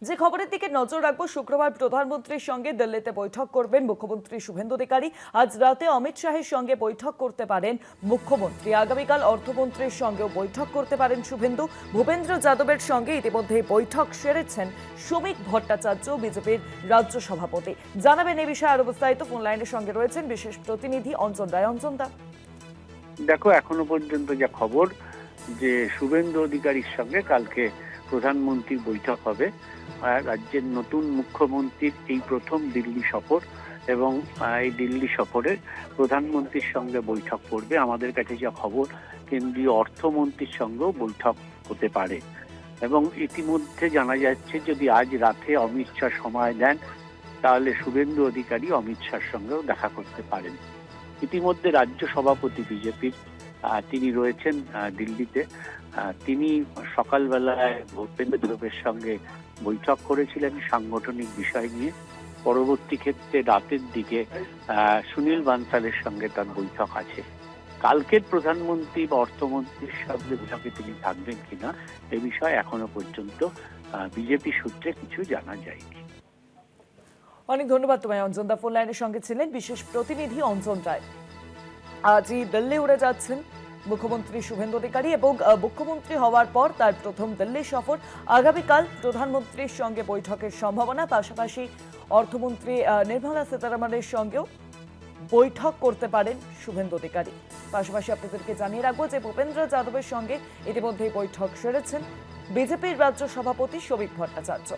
যে খবরের দিকে নজর রাখবো, শুক্রবার প্রধানমন্ত্রীর সঙ্গে দিল্লিতে বৈঠক করবেন মুখ্যমন্ত্রী শুভেন্দু অধিকারী। আজ রাতে অমিত শাহের সঙ্গে বৈঠক করতে পারেন মুখ্যমন্ত্রী। আগামীকাল অর্থমন্ত্রীর সঙ্গেও বৈঠক করতে পারেন শুভেন্দু। ভূপেন্দ্র যাদবের সঙ্গে ইতিমধ্যে বৈঠক সেরেছেন শ্রমিক ভট্টাচার্য, বিজেপির রাজ্য সভাপতি। জানাবেন এই বিষয়ে আরো বিস্তারিত। ফোন লাইনের সঙ্গে রয়েছেন বিশেষ প্রতিনিধি অঞ্জন রায়। অঞ্জন দা, দেখো, এখনো পর্যন্ত যা খবর, যে শুভেন্দু অধিকারীর সঙ্গে কালকে প্রধানমন্ত্রীর বৈঠক হবে। রাজ্যের নতুন মুখ্যমন্ত্রীর এই প্রথম দিল্লি সফর, এবং এই দিল্লি সফরে প্রধানমন্ত্রীর সঙ্গে বৈঠক করবে। আমাদের কাছে যা খবর, কেন্দ্রীয় অর্থমন্ত্রীর সঙ্গেও বৈঠক হতে পারে। এবং ইতিমধ্যে জানা যাচ্ছে, যদি আজ রাতে অমিত শাহ সময় দেন, তাহলে শুভেন্দু অধিকারী অমিত শাহর সঙ্গেও দেখা করতে পারেন। ইতিমধ্যে রাজ্য সভাপতি বিজেপির তিনি রয়েছেন দিল্লিতে। তিনি সকালবেলায় ভূপেন্দ্র যাদবের সঙ্গে বৈঠক করেছিলেন সাংগঠনিক বিষয় নিয়ে। পরবর্তী ক্ষেত্রে রাতের দিকে সুনীল বানসালের সঙ্গে তার বৈঠক আছে। কালকের প্রধানমন্ত্রী বা অর্থমন্ত্রীর সঙ্গে বৈঠকে তিনি থাকবেন কিনা এ বিষয়ে এখনো পর্যন্ত বিজেপি সূত্রে কিছু জানা যায়নি। অনেক ধন্যবাদ তোমায় অঞ্জন দা। ফোন লাইনের সঙ্গে ছিলেন বিশেষ প্রতিনিধি অঞ্জন রায়। আজই দিল্লি উড়ে যাচ্ছেন মুখ্যমন্ত্রী শুভেন্দু অধিকারী, এবং মুখ্যমন্ত্রী হওয়ার পর তার প্রথম দিল্লি সফর। আগামীকাল প্রধানমন্ত্রীর সঙ্গে বৈঠকের সম্ভাবনা। পাশাপাশি অর্থমন্ত্রী নির্মলা সীতারামনের সঙ্গেও বৈঠক করতে পারেন শুভেন্দু অধিকারী। পাশাপাশি আপনাদেরকে জানিয়ে রাখবো যে ভূপেন্দ্র যাদবের সঙ্গে ইতিমধ্যেই বৈঠক সেরেছেন বিজেপির রাজ্য সভাপতি শ্রমিক ভট্টাচার্য।